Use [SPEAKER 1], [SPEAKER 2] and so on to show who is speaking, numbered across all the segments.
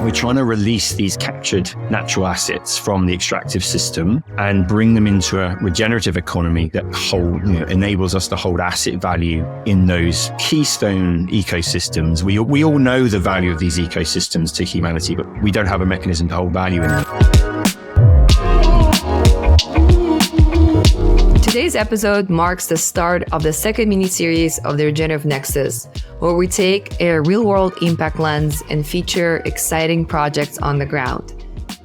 [SPEAKER 1] We're trying to release these captured natural assets from the extractive system and bring them into a regenerative economy that enables us to hold asset value in those keystone ecosystems. We all know the value of these ecosystems to humanity, but we don't have a mechanism to hold value in them.
[SPEAKER 2] Today's episode marks the start of the second mini-series of the Regenerative Nexus, where we take a real-world impact lens and feature exciting projects on the ground.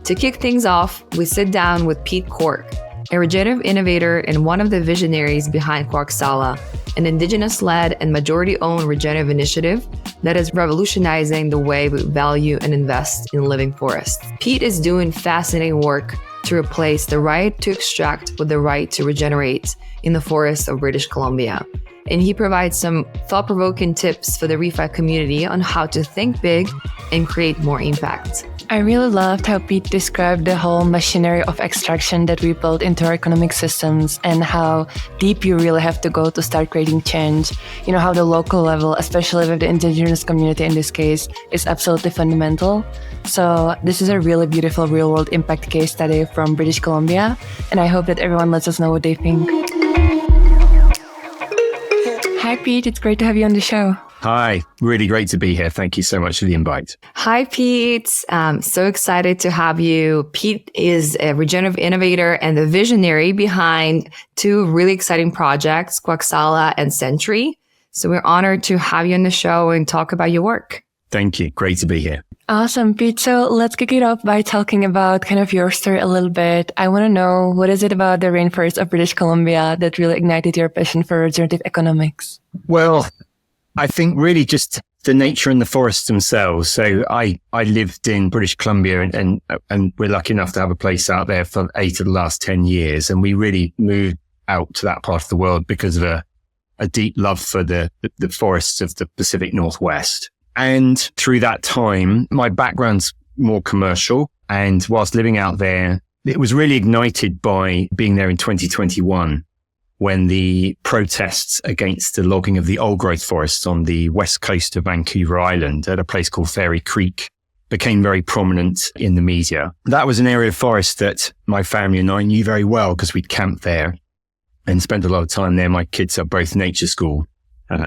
[SPEAKER 2] To kick things off, we sit down with Pete Corke, a regenerative innovator and one of the visionaries behind Kwaxala, an indigenous-led and majority-owned regenerative initiative that is revolutionizing the way we value and invest in living forests. Pete is doing fascinating work to replace the right to extract with the right to regenerate in the forests of British Columbia. And he provides some thought-provoking tips for the ReFi community on how to think big and create more impact.
[SPEAKER 3] I really loved how Pete described the whole machinery of extraction that we built into our economic systems and how deep you really have to go to start creating change. You know, how the local level, especially with the indigenous community in this case, is absolutely fundamental. So this is a really beautiful real-world impact case study from British Columbia, and I hope that everyone lets us know what they think. Hi, Pete. It's great to have you on the show.
[SPEAKER 1] Hi, really great to be here. Thank you so much for the invite.
[SPEAKER 2] Hi, Pete. So excited to have you. Pete is a regenerative innovator and the visionary behind two really exciting projects, Kwaxala and Sentry. So we're honored to have you on the show and talk about your work.
[SPEAKER 1] Thank you. Great to be here.
[SPEAKER 3] Awesome, Pete. So let's kick it off by talking about kind of your story a little bit. I want to know, what is it about the rainforests of British Columbia that really ignited your passion for regenerative economics?
[SPEAKER 1] Well, I think really just the nature and the forests themselves. So I lived in British Columbia and we're lucky enough to have a place out there for 8 of the last 10 years. And we really moved out to that part of the world because of a deep love for the forests of the Pacific Northwest. And through that time, my background's more commercial. And whilst living out there, it was really ignited by being there in 2021. When the protests against the logging of the old growth forests on the west coast of Vancouver Island at a place called Fairy Creek became very prominent in the media. That was an area of forest that my family and I knew very well because we'd camped there and spent a lot of time there. My kids are both nature school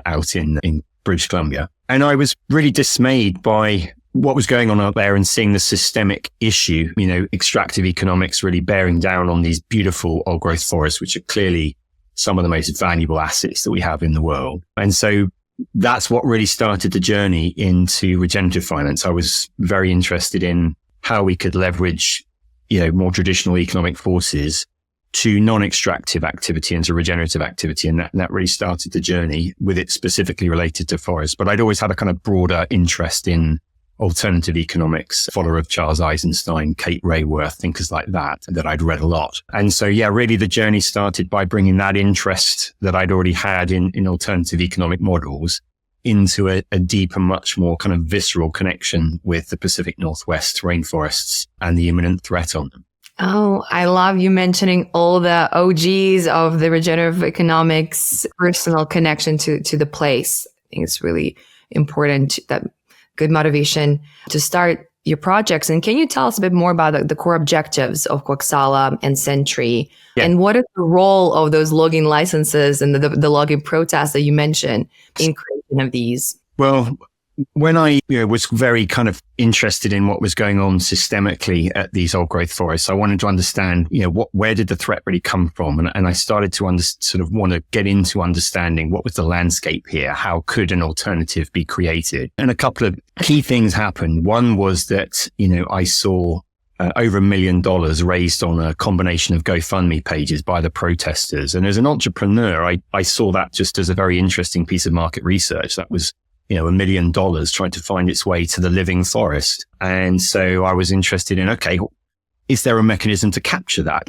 [SPEAKER 1] out in British Columbia. And I was really dismayed by what was going on out there and seeing the systemic issue, extractive economics really bearing down on these beautiful old growth forests, which are clearly some of the most valuable assets that we have in the world. And so that's what really started the journey into regenerative finance. I was very interested in how we could leverage, more traditional economic forces to non-extractive activity and to regenerative activity. And that really started the journey with it specifically related to forests. But I'd always had a kind of broader interest in alternative economics, follower of Charles Eisenstein, Kate Raworth, thinkers like that I'd read a lot. And so, really the journey started by bringing that interest that I'd already had in alternative economic models into a deep and much more kind of visceral connection with the Pacific Northwest rainforests and the imminent threat on them.
[SPEAKER 2] Oh, I love you mentioning all the OGs of the regenerative economics, personal connection to the place. I think it's really important, that good motivation to start your projects. And can you tell us a bit more about the core objectives of Kwaxala and Sentry? Yeah. And what is the role of those logging licenses and the logging protests that you mentioned in creation of these?
[SPEAKER 1] Well, when I was very kind of interested in what was going on systemically at these old growth forests, I wanted to understand, where did the threat really come from? And I started to want to get into understanding what was the landscape here? How could an alternative be created? And a couple of key things happened. One was that, I saw over $1 million raised on a combination of GoFundMe pages by the protesters. And as an entrepreneur, I saw that just as a very interesting piece of market research. That was $1 million trying to find its way to the living forest. And so I was interested in, okay, is there a mechanism to capture that?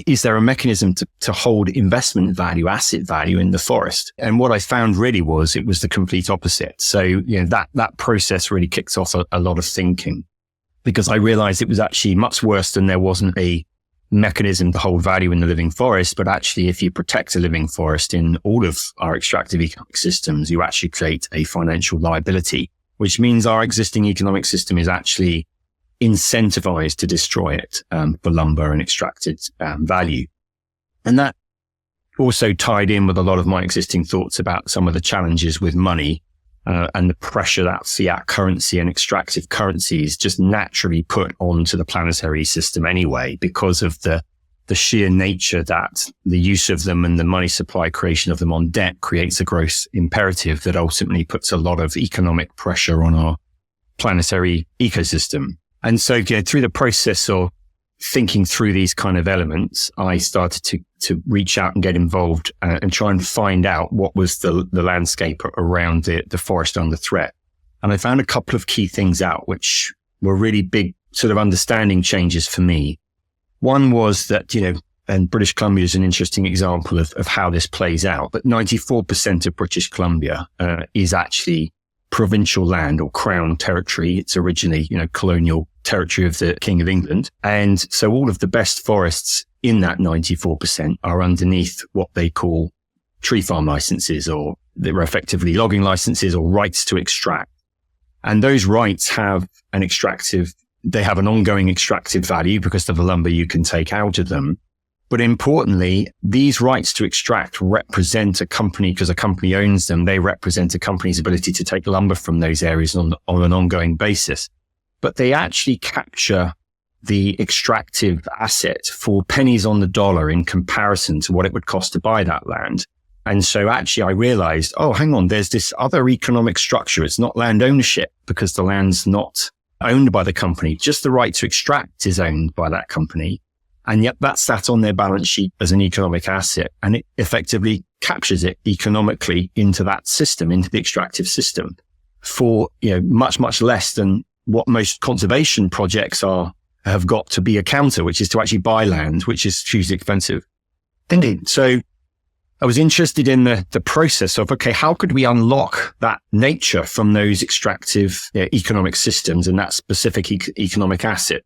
[SPEAKER 1] Is there a mechanism to hold investment value, asset value in the forest? And what I found really was it was the complete opposite. So, that process really kicked off a lot of thinking, because I realized it was actually much worse than there wasn't a mechanism to hold value in the living forest, but actually if you protect a living forest in all of our extractive economic systems, you actually create a financial liability, which means our existing economic system is actually incentivized to destroy it for lumber and extracted value. And that also tied in with a lot of my existing thoughts about some of the challenges with money and the pressure that fiat currency and extractive currencies just naturally put onto the planetary system anyway, because of the sheer nature that the use of them and the money supply creation of them on debt creates a growth imperative that ultimately puts a lot of economic pressure on our planetary ecosystem. And so through the process of thinking through these kind of elements, I started to reach out and get involved and try and find out what was the landscape around the forest under threat. And I found a couple of key things out, which were really big sort of understanding changes for me. One was that, and British Columbia is an interesting example of how this plays out, but 94% of British Columbia is actually provincial land or crown territory. It's originally, colonial territory of the King of England. And so all of the best forests in that 94% are underneath what they call tree farm licenses, or they're effectively logging licenses or rights to extract. And those rights have they have an ongoing extractive value because of the lumber you can take out of them. But importantly, these rights to extract represent a company, because a company owns them, they represent a company's ability to take lumber from those areas on an ongoing basis. But they actually capture the extractive asset for pennies on the dollar in comparison to what it would cost to buy that land. And so actually I realized, hang on, there's this other economic structure. It's not land ownership because the land's not owned by the company. Just the right to extract is owned by that company. And yet that's sat on their balance sheet as an economic asset, and it effectively captures it economically into that system, into the extractive system for, much, much less than what most conservation projects have got to be a counter, which is to actually buy land, which is hugely expensive. Indeed. So I was interested in the process of, how could we unlock that nature from those extractive economic systems and that specific economic asset?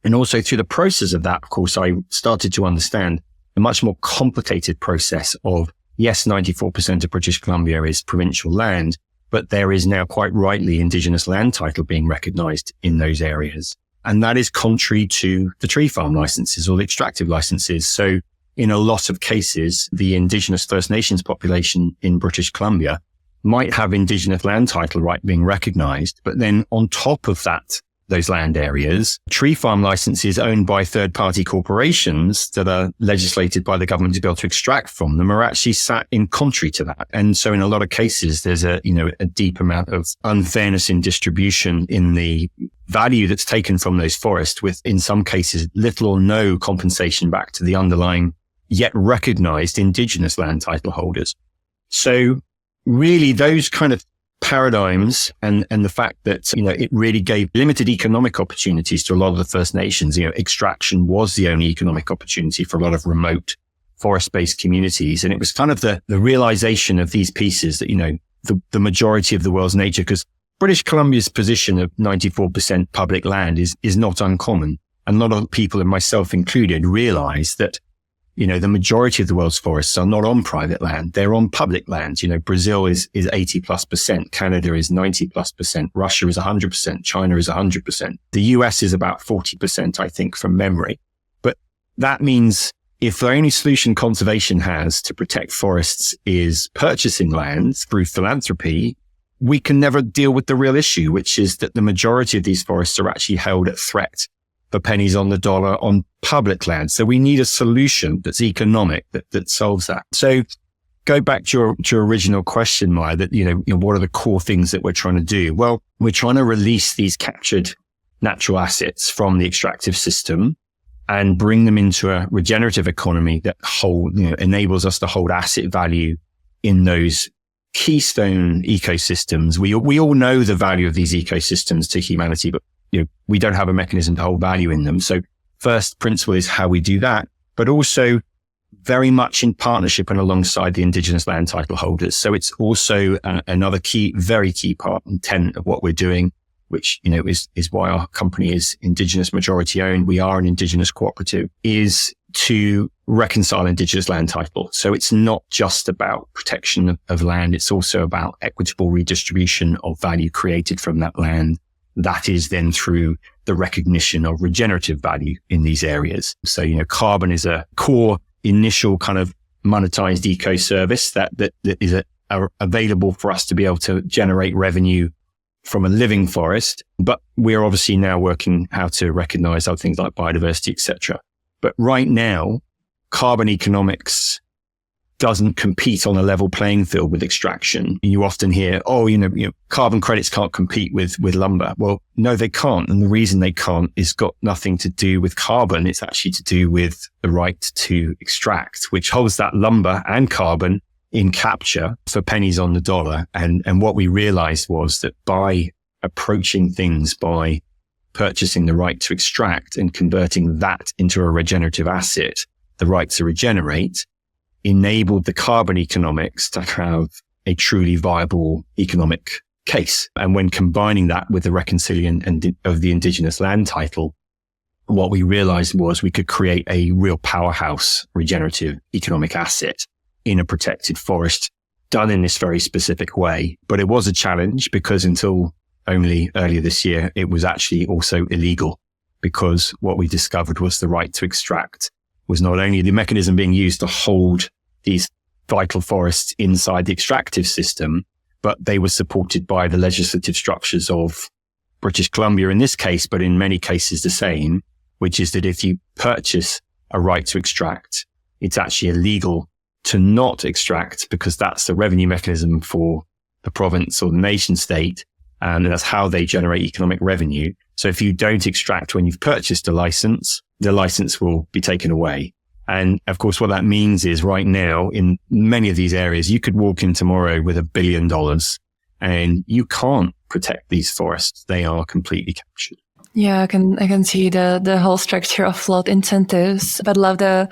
[SPEAKER 1] And also through the process of that, of course, I started to understand a much more complicated process of, yes, 94% of British Columbia is provincial land, but there is now quite rightly Indigenous land title being recognized in those areas. And that is contrary to the tree farm licenses or the extractive licenses. So in a lot of cases, the Indigenous First Nations population in British Columbia might have Indigenous land title right being recognized, but then on top of that, those land areas, tree farm licenses owned by third-party corporations that are legislated by the government to be able to extract from them are actually sat in contrary to that. And so in a lot of cases, there's a deep amount of unfairness in distribution in the value that's taken from those forests, with, in some cases, little or no compensation back to the underlying yet recognized Indigenous land title holders. So really those kind of paradigms and the fact that, it really gave limited economic opportunities to a lot of the First Nations. Extraction was the only economic opportunity for a lot of remote forest-based communities. And it was kind of the realization of these pieces that, the majority of the world's nature, because British Columbia's position of 94% public land is not uncommon. And a lot of people, and myself included, realize that the majority of the world's forests are not on private land. They're on public land. Brazil is 80+%. Canada is 90+%. Russia is 100%. China is 100%. The US is about 40%, I think, from memory. But that means if the only solution conservation has to protect forests is purchasing land through philanthropy, we can never deal with the real issue, which is that the majority of these forests are actually held at threat for pennies on the dollar on public land. So we need a solution that's economic that solves that. So go back to your original question, Maya, that, what are the core things that we're trying to do? Well, we're trying to release these captured natural assets from the extractive system and bring them into a regenerative economy that enables us to hold asset value in those keystone ecosystems. We all know the value of these ecosystems to humanity, but we don't have a mechanism to hold value in them. So first principle is how we do that, but also very much in partnership and alongside the Indigenous land title holders. So it's also another very key part and tenet of what we're doing. which, is why our company is Indigenous majority owned. We are an Indigenous cooperative, is to reconcile Indigenous land title. So it's not just about protection of land. It's also about equitable redistribution of value created from that land. That is then through the recognition of regenerative value in these areas. So, carbon is a core initial kind of monetized eco service that is available for us to be able to generate revenue from a living forest. But we're obviously now working how to recognize other things like biodiversity, etc. But right now, carbon economics doesn't compete on a level playing field with extraction. You often hear, carbon credits can't compete with lumber. Well, no, they can't. And the reason they can't is got nothing to do with carbon. It's actually to do with the right to extract, which holds that lumber and carbon in capture for pennies on the dollar. And what we realized was that by approaching things by purchasing the right to extract and converting that into a regenerative asset, the right to regenerate, enabled the carbon economics to have a truly viable economic case. And when combining that with the reconciliation of the indigenous land title, what we realized was we could create a real powerhouse regenerative economic asset in a protected forest, done in this very specific way. But it was a challenge because until only earlier this year, it was actually also illegal, because what we discovered was the right to extract was not only the mechanism being used to hold these vital forests inside the extractive system, but they were supported by the legislative structures of British Columbia in this case, but in many cases the same, which is that if you purchase a right to extract, it's actually illegal to not extract, because that's the revenue mechanism for the province or the nation state, and that's how they generate economic revenue. So if you don't extract when you've purchased a license, the license will be taken away. And of course, what that means is right now in many of these areas, you could walk in tomorrow with $1 billion and you can't protect these forests. They are completely captured.
[SPEAKER 3] Yeah, I can see the whole structure of flood incentives, but love the,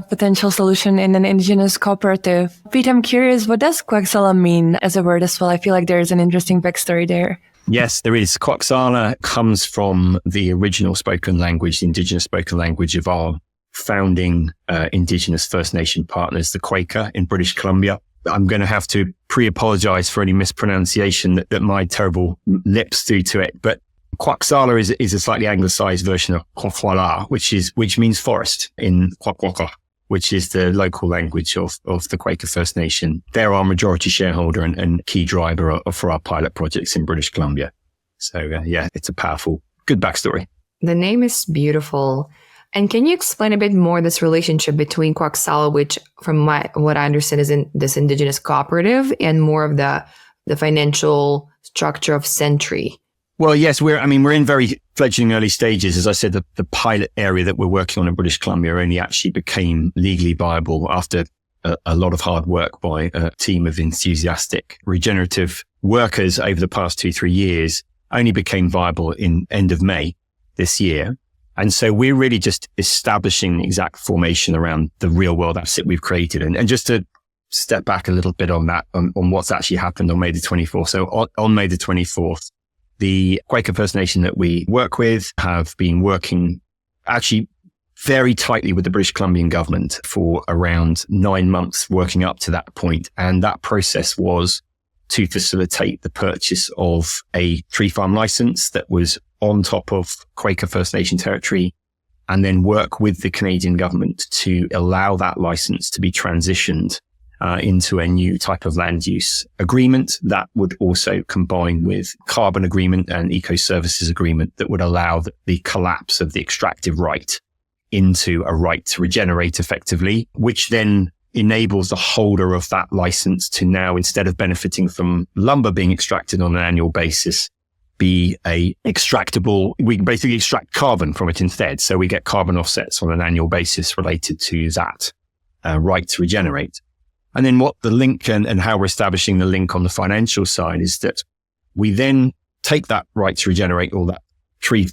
[SPEAKER 3] potential solution in an indigenous cooperative. Pete, I'm curious, what does Kwaxala mean as a word as well? I feel like there's an interesting backstory there.
[SPEAKER 1] Yes, there is. Kwaxala comes from the original spoken language, the indigenous spoken language of our founding Indigenous First Nation partners, the Quaker in British Columbia. I'm going to have to pre-apologize for any mispronunciation that my terrible lips do to it. But Kwaxala is a slightly anglicized version of Kwaxala, which means forest in Kwaxala, which is the local language of the Quaker First Nation. They're our majority shareholder and key driver for our pilot projects in British Columbia. So it's a powerful, good backstory.
[SPEAKER 2] The name is beautiful. And can you explain a bit more this relationship between Kwaxala, which from what I understand is in this indigenous cooperative, and more of the financial structure of Sentry?
[SPEAKER 1] Well, yes, we're in very fledgling early stages. As I said, the pilot area that we're working on in British Columbia only actually became legally viable after a lot of hard work by a team of enthusiastic regenerative workers over the past 2-3 years, only became viable in end of May this year. And so we're really just establishing the exact formation around the real world asset we've created. And just to step back a little bit on that, on what's actually happened on May the 24th. So on May the 24th, the Quaker First Nation that we work with have been working actually very tightly with the British Columbian government for around 9 months, working up to that point. And that process was to facilitate the purchase of a tree farm license that was on top of Quaker First Nation territory, and then work with the Canadian government to allow that license to be transitioned into a new type of land use agreement that would also combine with carbon agreement and eco services agreement that would allow the collapse of the extractive right into a right to regenerate effectively, which then enables the holder of that license to now, instead of benefiting from lumber being extracted on an annual basis, be a extractable, we can basically extract carbon from it instead. So we get carbon offsets on an annual basis related to that right to regenerate. And then what the link and how we're establishing the link on the financial side is that we then take that right to regenerate, or that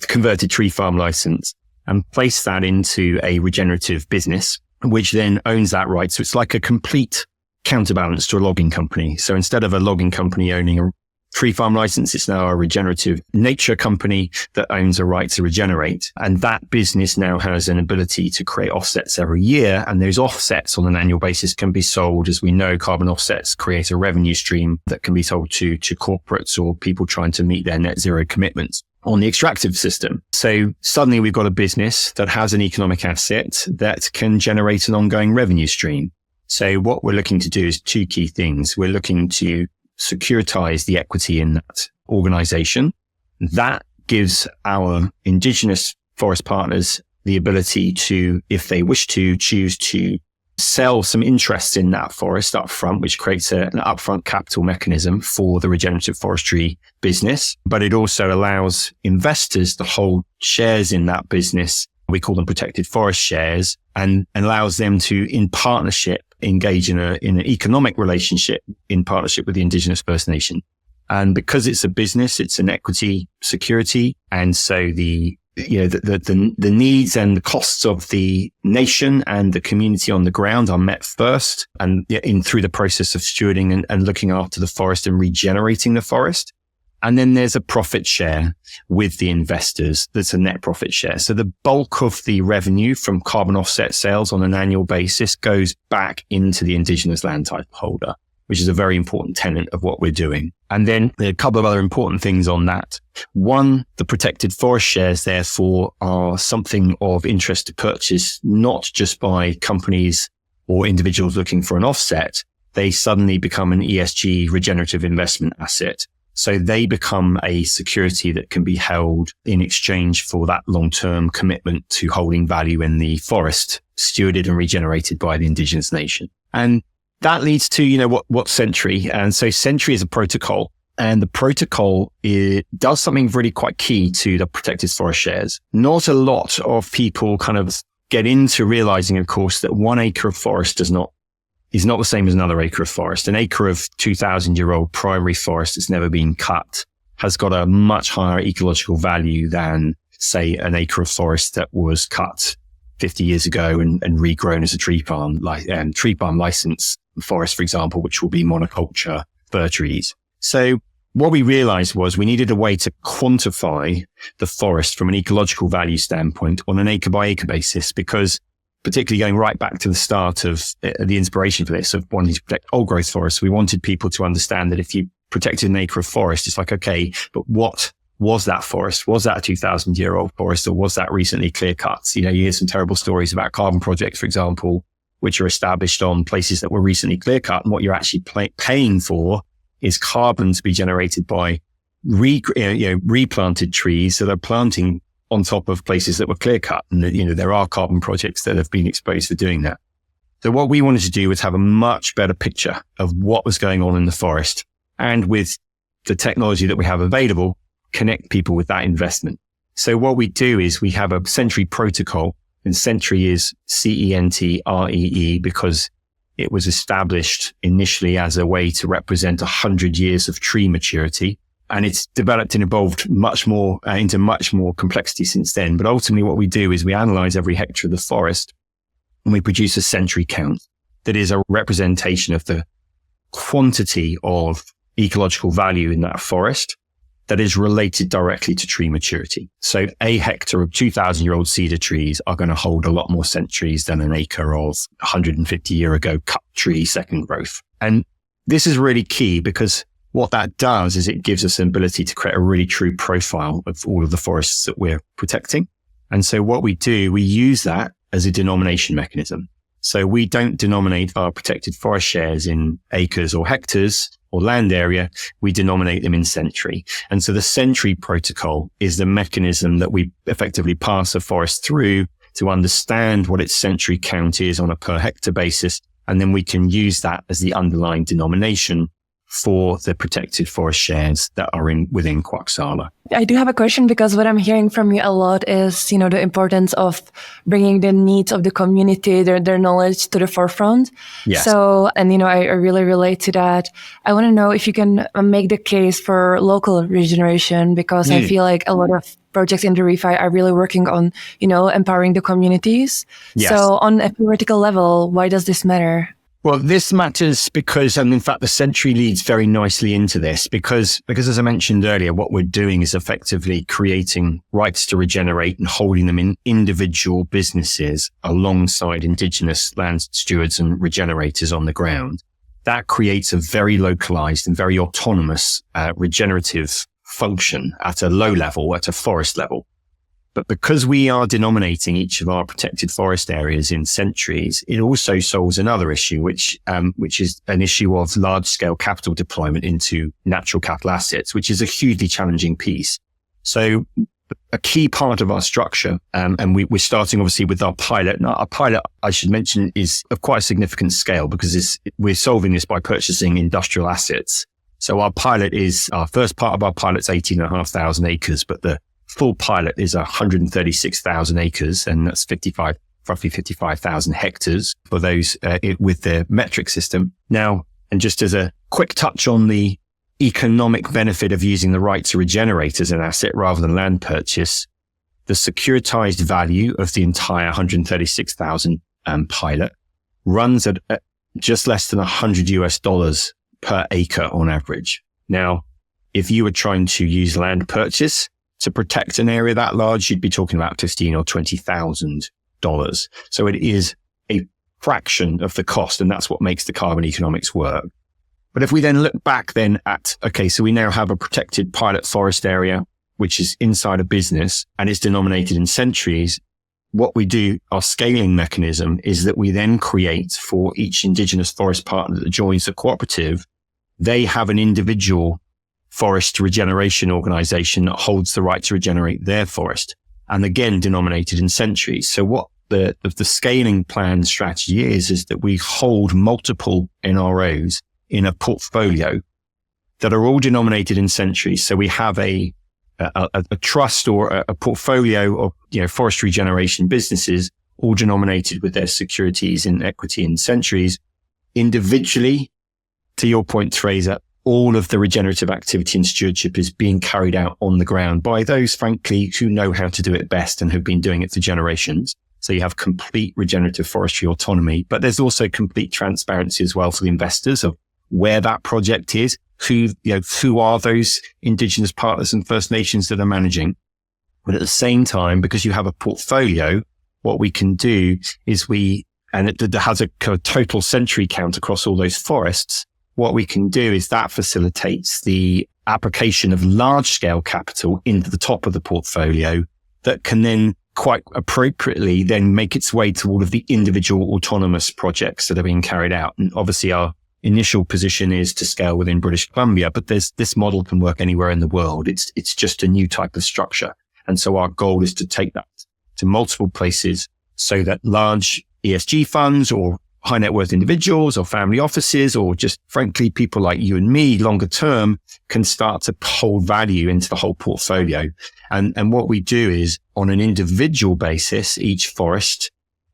[SPEAKER 1] converted tree farm license, and place that into a regenerative business, which then owns that right. So it's like a complete counterbalance to a logging company. So instead of a logging company owning a tree farm license. It's now a regenerative nature company that owns a right to regenerate. And that business now has an ability to create offsets every year. And those offsets on an annual basis can be sold. As we know, carbon offsets create a revenue stream that can be sold to corporates or people trying to meet their net zero commitments on the extractive system. So suddenly we've got a business that has an economic asset that can generate an ongoing revenue stream. So what we're looking to do is two key things. We're looking to securitize the equity in that organization. That gives our indigenous forest partners the ability to, if they wish to, choose to sell some interest in that forest up front, which creates an upfront capital mechanism for the regenerative forestry business. But it also allows investors to hold shares in that business. We call them protected forest shares, and allows them to, in partnership, engage in an economic relationship in partnership with the Indigenous First Nation. And because it's a business, it's an equity security. And so the needs and the costs of the nation and the community on the ground are met first, and through the process of stewarding and looking after the forest and regenerating the forest. And then there's a profit share with the investors. That's a net profit share. So the bulk of the revenue from carbon offset sales on an annual basis goes back into the indigenous land title holder, which is a very important tenet of what we're doing. And then there are a couple of other important things on that. One, the protected forest shares, therefore, are something of interest to purchase, not just by companies or individuals looking for an offset. They suddenly become an ESG regenerative investment asset. So they become a security that can be held in exchange for that long-term commitment to holding value in the forest, stewarded and regenerated by the Indigenous Nation. And that leads to, what's Sentry? And so Sentry is a protocol, and the protocol does something really quite key to the protected forest shares. Not a lot of people kind of get into realizing, of course, that 1 acre of forest is not the same as another acre of forest. An acre of 2,000-year-old primary forest that's never been cut has got a much higher ecological value than, say, an acre of forest that was cut 50 years ago and regrown as a tree farm license forest, for example, which will be monoculture fir trees. So what we realized was we needed a way to quantify the forest from an ecological value standpoint on an acre by acre basis, because particularly going right back to the start of the inspiration for this, of wanting to protect old growth forests, we wanted people to understand that if you protected an acre of forest, it's like, okay, but what was that forest? Was that a 2,000-year-old forest, or was that recently clear cut? You hear some terrible stories about carbon projects, for example, which are established on places that were recently clear cut. And what you're actually paying for is carbon to be generated by replanted trees that are planting on top of places that were clear cut. And there are carbon projects that have been exposed for doing that. So what we wanted to do was have a much better picture of what was going on in the forest, and with the technology that we have available, connect people with that investment. So what we do is we have a Sentry protocol, and Sentry is CENTREE because it was established initially as a way to represent 100 years of tree maturity. And it's developed and evolved much more into much more complexity since then. But ultimately what we do is we analyze every hectare of the forest, and we produce a Sentry count that is a representation of the quantity of ecological value in that forest that is related directly to tree maturity. So a hectare of 2,000-year-old cedar trees are going to hold a lot more centuries than an acre of 150-year-ago cut tree second growth. And this is really key, because what that does is it gives us an ability to create a really true profile of all of the forests that we're protecting. And so what we do, we use that as a denomination mechanism. So we don't denominate our protected forest shares in acres or hectares or land area. We denominate them in Sentry. And so the Sentry protocol is the mechanism that we effectively pass a forest through to understand what its Sentry count is on a per hectare basis. And then we can use that as the underlying denomination for the protected forest shares that are within Kwaxala.
[SPEAKER 3] I do have a question, because what I'm hearing from you a lot is, the importance of bringing the needs of the community, their knowledge to the forefront.
[SPEAKER 1] Yes.
[SPEAKER 3] So, and I really relate to that. I want to know if you can make the case for local regeneration, because I feel like a lot of projects in the ReFi are really working on, empowering the communities.
[SPEAKER 1] Yes.
[SPEAKER 3] So on a theoretical level, why does this matter?
[SPEAKER 1] Well, this matters because, and in fact, the Century leads very nicely into this because as I mentioned earlier, what we're doing is effectively creating rights to regenerate and holding them in individual businesses alongside indigenous land stewards and regenerators on the ground. That creates a very localized and very autonomous regenerative function at a low level, at a forest level. But because we are denominating each of our protected forest areas in centuries, it also solves another issue, which is an issue of large-scale capital deployment into natural capital assets, which is a hugely challenging piece. So a key part of our structure, and we're starting obviously with our pilot. Now, our pilot, I should mention, is of quite a significant scale because we're solving this by purchasing industrial assets. So our first part of our pilot's 18,500 acres, but the full pilot is 136,000 acres, and that's roughly 55,000 hectares for those with the metric system. Now, and just as a quick touch on the economic benefit of using the right to regenerate as an asset rather than land purchase, the securitized value of the entire 136,000 pilot runs at just less than $100 per acre on average. Now, if you were trying to use land purchase to protect an area that large, you'd be talking about $15,000 or $20,000. So it is a fraction of the cost, and that's what makes the carbon economics work. But if we then look back then at, okay, so we now have a protected pilot forest area, which is inside a business and is denominated in centuries. What we do, our scaling mechanism, is that we then create for each indigenous forest partner that joins the cooperative, they have an individual forest regeneration organization that holds the right to regenerate their forest, and again denominated in centuries. So what the scaling plan strategy is that we hold multiple NROs in a portfolio that are all denominated in centuries. So we have a trust or a portfolio of forest regeneration businesses, all denominated with their securities in equity in centuries. Individually, to your point, Tereza, all of the regenerative activity and stewardship is being carried out on the ground by those, frankly, who know how to do it best and have been doing it for generations. So you have complete regenerative forestry autonomy, but there's also complete transparency as well for the investors of where that project is, who are those indigenous partners and First Nations that are managing. But at the same time, because you have a portfolio, what we can do is and it has a total century count across all those forests. What we can do is that facilitates the application of large scale capital into the top of the portfolio that can then quite appropriately then make its way to all of the individual autonomous projects that are being carried out. And obviously our initial position is to scale within British Columbia, but this model can work anywhere in the world. It's just a new type of structure. And so our goal is to take that to multiple places so that large ESG funds or high net worth individuals or family offices, or just frankly, people like you and me longer term can start to hold value into the whole portfolio. And what we do is on an individual basis, each forest,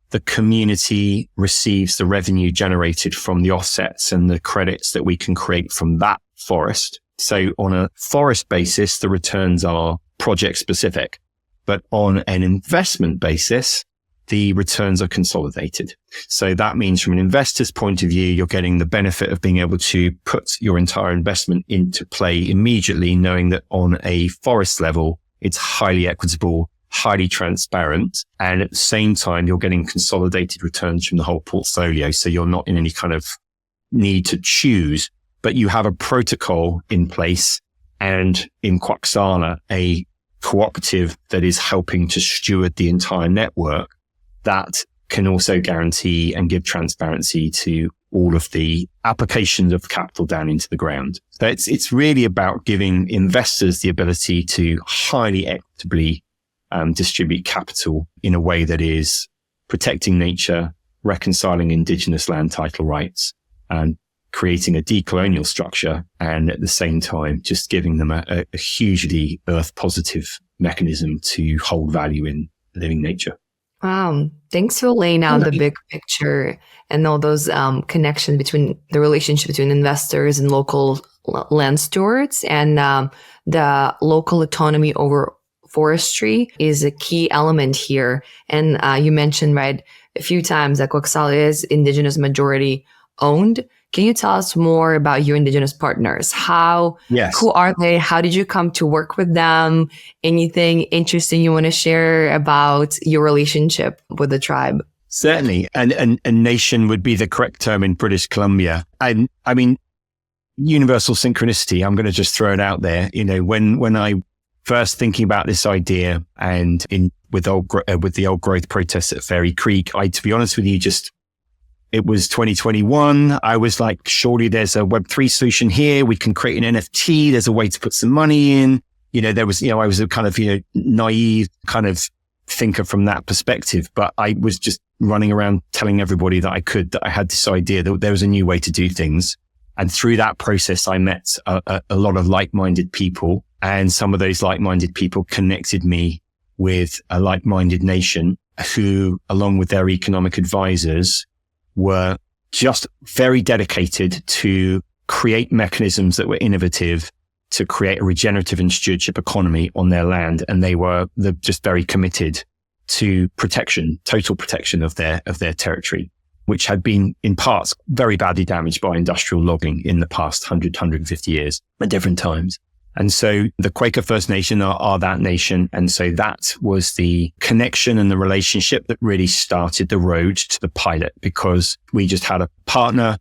[SPEAKER 1] the community receives the revenue generated from the offsets and the credits that we can create from that forest. So on a forest basis, the returns are project specific, but on an investment basis, the returns are consolidated. So that means from an investor's point of view, you're getting the benefit of being able to put your entire investment into play immediately, knowing that on a forest level, it's highly equitable, highly transparent. And at the same time, you're getting consolidated returns from the whole portfolio. So you're not in any kind of need to choose, but you have a protocol in place. And in Kwaxala, a cooperative that is helping to steward the entire network that can also guarantee and give transparency to all of the applications of capital down into the ground. So it's really about giving investors the ability to highly equitably distribute capital in a way that is protecting nature, reconciling indigenous land title rights, and creating a decolonial structure, and at the same time just giving them a hugely earth positive mechanism to hold value in living nature.
[SPEAKER 2] Wow. Thanks for laying out the big picture and all those connections between the relationship between investors and local land stewards, and the local autonomy over forestry is a key element here. And you mentioned, right, a few times that Kwaxala is indigenous majority owned. Can you tell us more about your Indigenous partners?
[SPEAKER 1] Yes.
[SPEAKER 2] Who are they? How did you come to work with them? Anything interesting you want to share about your relationship with the tribe?
[SPEAKER 1] Certainly. And nation would be the correct term in British Columbia. And I mean, universal synchronicity, I'm going to just throw it out there. When I first thinking about this idea and with the old growth protests at Fairy Creek, to be honest with you, it was 2021. I was like, surely there's a Web3 solution here. We can create an NFT. There's a way to put some money in. I was a kind of, naive kind of thinker from that perspective, but I was just running around telling everybody that I had this idea that there was a new way to do things. And through that process, I met a lot of like-minded people, and some of those like-minded people connected me with a like-minded nation who, along with their economic advisors, were just very dedicated to create mechanisms that were innovative to create a regenerative and stewardship economy on their land. And they were just very committed to total protection of their territory, which had been in parts very badly damaged by industrial logging in the past 150 years at different times. And so the Quaker First Nation are that nation. And so that was the connection and the relationship that really started the road to the pilot, because we just had a partner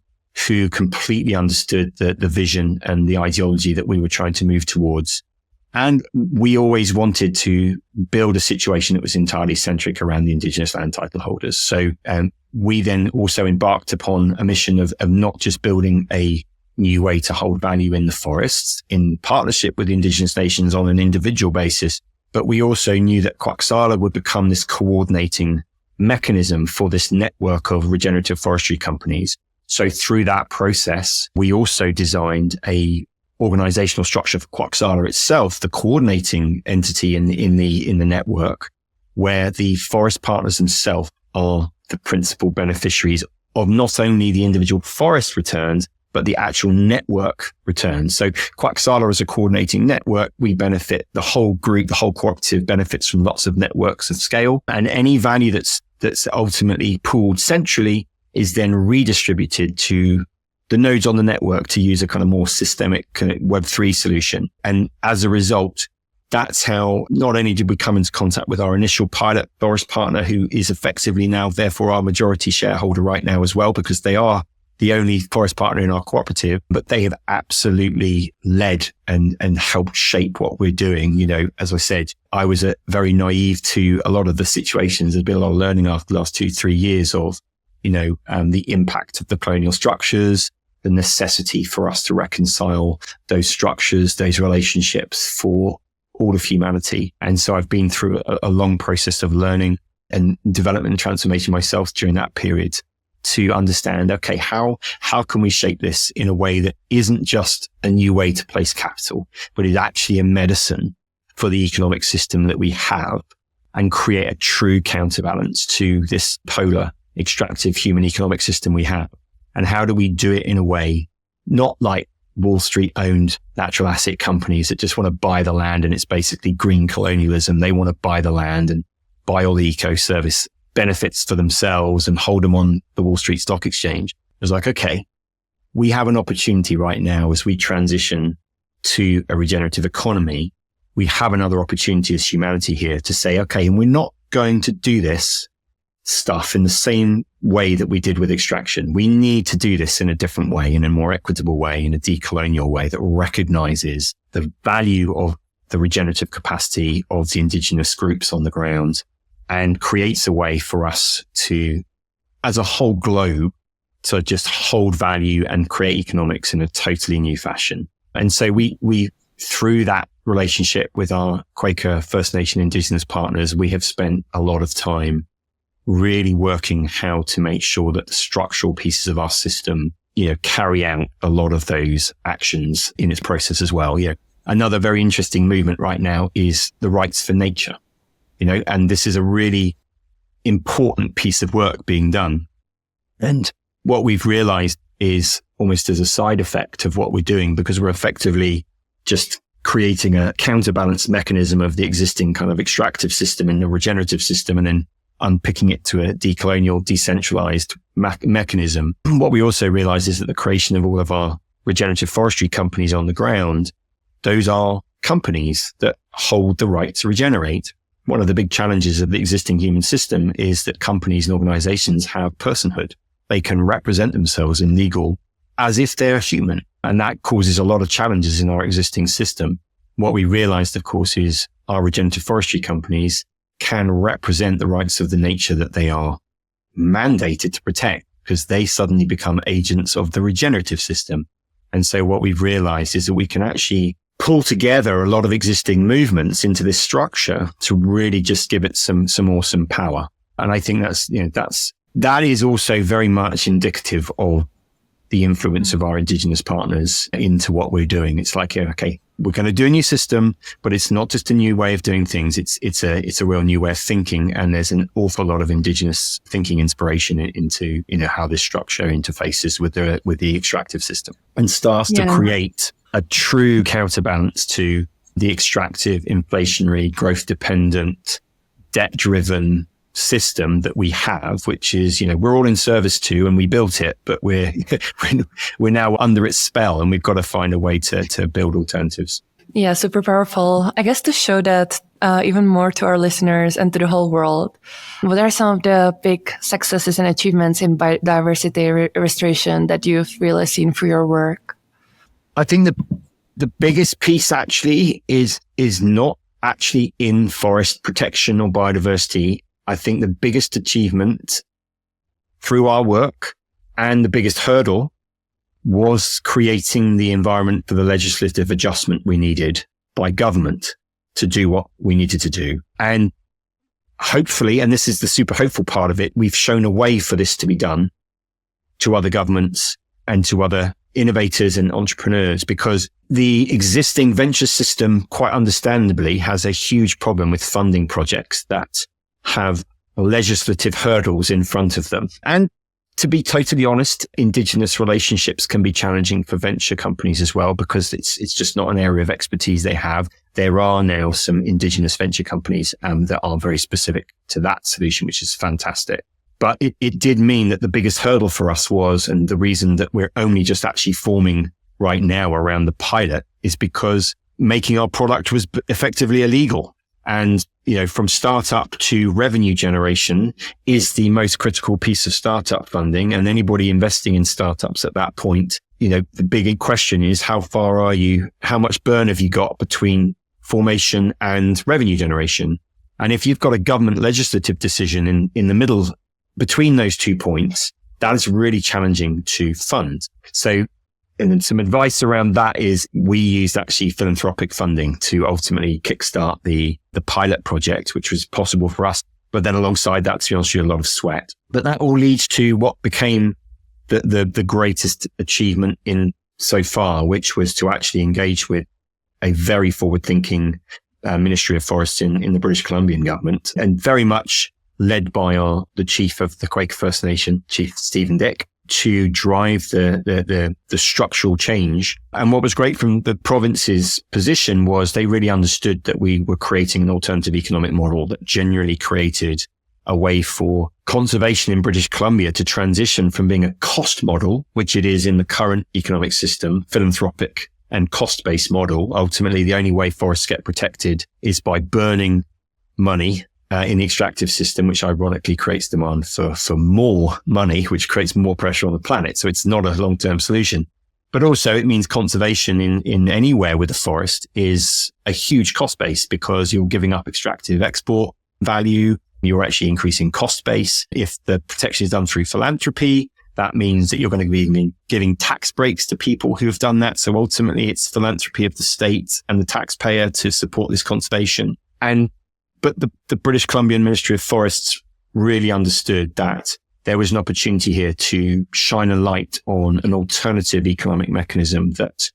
[SPEAKER 1] who completely understood the vision and the ideology that we were trying to move towards. And we always wanted to build a situation that was entirely centric around the Indigenous land title holders. So we then also embarked upon a mission of not just building a new way to hold value in the forests in partnership with Indigenous Nations on an individual basis, but we also knew that Kwaxala would become this coordinating mechanism for this network of regenerative forestry companies. So through that process, we also designed a organizational structure for Kwaxala itself, the coordinating entity in the network, where the forest partners themselves are the principal beneficiaries of not only the individual forest returns, but the actual network returns. So Kwaxala as a coordinating network, we benefit, the whole group, the whole cooperative benefits from lots of networks of scale, and any value that's ultimately pooled centrally is then redistributed to the nodes on the network to use a kind of more systemic kind of Web3 solution. And as a result, that's how not only did we come into contact with our initial pilot forest partner, who is effectively now therefore our majority shareholder right now as well, because they are the only forest partner in our cooperative, but they have absolutely led and helped shape what we're doing. As I said, I was very naive to a lot of the situations. There's been a lot of learning after the last 2-3 years of, the impact of the colonial structures, the necessity for us to reconcile those structures, those relationships for all of humanity. And so I've been through a long process of learning and development and transformation myself during that period to understand, okay, how can we shape this in a way that isn't just a new way to place capital, but is actually a medicine for the economic system that we have and create a true counterbalance to this polar extractive human economic system we have? And how do we do it in a way not like Wall Street owned natural asset companies that just want to buy the land and it's basically green colonialism. They want to buy the land and buy all the eco service benefits for themselves and hold them on the Wall Street Stock Exchange. It was like, okay, we have an opportunity right now as we transition to a regenerative economy. We have another opportunity as humanity here to say, okay, and we're not going to do this stuff in the same way that we did with extraction. We need to do this in a different way, in a more equitable way, in a decolonial way that recognizes the value of the regenerative capacity of the indigenous groups on the ground and creates a way for us to, as a whole globe, to just hold value and create economics in a totally new fashion. And so we through that relationship with our Quaker First Nation Indigenous partners, we have spent a lot of time really working how to make sure that the structural pieces of our system, carry out a lot of those actions in its process as well. Another very interesting movement right now is the rights for nature, and this is a really important piece of work being done. And what we've realized is almost as a side effect of what we're doing, because we're effectively just creating a counterbalance mechanism of the existing kind of extractive system and the regenerative system, and then unpicking it to a decolonial, decentralized mechanism. What we also realize is that the creation of all of our regenerative forestry companies on the ground, those are companies that hold the right to regenerate. One of the big challenges of the existing human system is that companies and organizations have personhood. They can represent themselves in legal as if they're human. And that causes a lot of challenges in our existing system. What we realized, of course, is our regenerative forestry companies can represent the rights of the nature that they are mandated to protect, because they suddenly become agents of the regenerative system. And so what we've realized is that we can actually pull together a lot of existing movements into this structure to really just give it some awesome power. And I think that is also very much indicative of the influence of our Indigenous partners into what we're doing. It's like, okay, we're going to do a new system, but it's not just a new way of doing things. It's a real new way of thinking. And there's an awful lot of Indigenous thinking inspiration into, how this structure interfaces with the extractive system and starts to create a true counterbalance to the extractive, inflationary, growth dependent, debt driven system that we have, which is, we're all in service to, and we built it, but we're now under its spell, and we've got to find a way to build alternatives.
[SPEAKER 3] Yeah, super powerful. I guess to show that even more to our listeners and to the whole world, what are some of the big successes and achievements in biodiversity restoration that you've really seen through your work?
[SPEAKER 1] I think the biggest piece actually is not actually in forest protection or biodiversity. I think the biggest achievement through our work and the biggest hurdle was creating the environment for the legislative adjustment we needed by government to do what we needed to do. And hopefully, and this is the super hopeful part of it, we've shown a way for this to be done to other governments and to other innovators and entrepreneurs, because the existing venture system, quite understandably, has a huge problem with funding projects that have legislative hurdles in front of them. And to be totally honest, Indigenous relationships can be challenging for venture companies as well, because it's just not an area of expertise they have. There are now some Indigenous venture companies that are very specific to that solution, which is fantastic. But it did mean that the biggest hurdle for us was, and the reason that we're only just actually forming right now around the pilot, is because making our product was effectively illegal. And, from startup to revenue generation is the most critical piece of startup funding. And anybody investing in startups at that point, the big question is, how far are you? How much burn have you got between formation and revenue generation? And if you've got a government legislative decision in the middle between those 2 points, that is really challenging to fund. So, and then some advice around that is we used actually philanthropic funding to ultimately kickstart the pilot project, which was possible for us. But then alongside that, to be honest with you, a lot of sweat. But that all leads to what became the greatest achievement in so far, which was to actually engage with a very forward-thinking Ministry of Forests in the British Columbian government, and very much led by the chief of the Quaker First Nation, Chief Stephen Dick, to drive the structural change. And what was great from the province's position was they really understood that we were creating an alternative economic model that genuinely created a way for conservation in British Columbia to transition from being a cost model, which it is in the current economic system, philanthropic and cost-based model. Ultimately, the only way forests get protected is by burning money in the extractive system, which ironically creates demand for more money, which creates more pressure on the planet. So it's not a long-term solution. But also it means conservation in anywhere with a forest is a huge cost base, because you're giving up extractive export value. You're actually increasing cost base. If the protection is done through philanthropy, that means that you're going to be giving tax breaks to people who have done that. So ultimately it's philanthropy of the state and the taxpayer to support this conservation. But the British Columbian Ministry of Forests really understood that there was an opportunity here to shine a light on an alternative economic mechanism that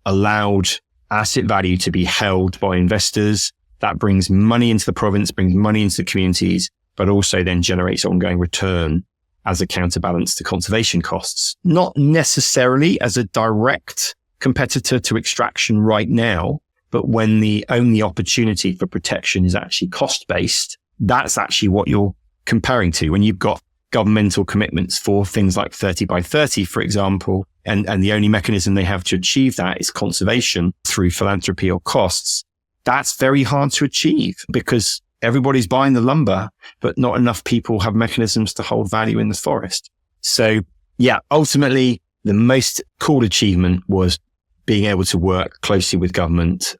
[SPEAKER 1] allowed asset value to be held by investors. That brings money into the province, brings money into the communities, but also then generates ongoing return as a counterbalance to conservation costs. Not necessarily as a direct competitor to extraction right now, but when the only opportunity for protection is actually cost-based, that's actually what you're comparing to when you've got governmental commitments for things like 30 by 30, for example, and the only mechanism they have to achieve that is conservation through philanthropy or costs. That's very hard to achieve because everybody's buying the lumber, but not enough people have mechanisms to hold value in the forest. So yeah, ultimately the most cool achievement was being able to work closely with government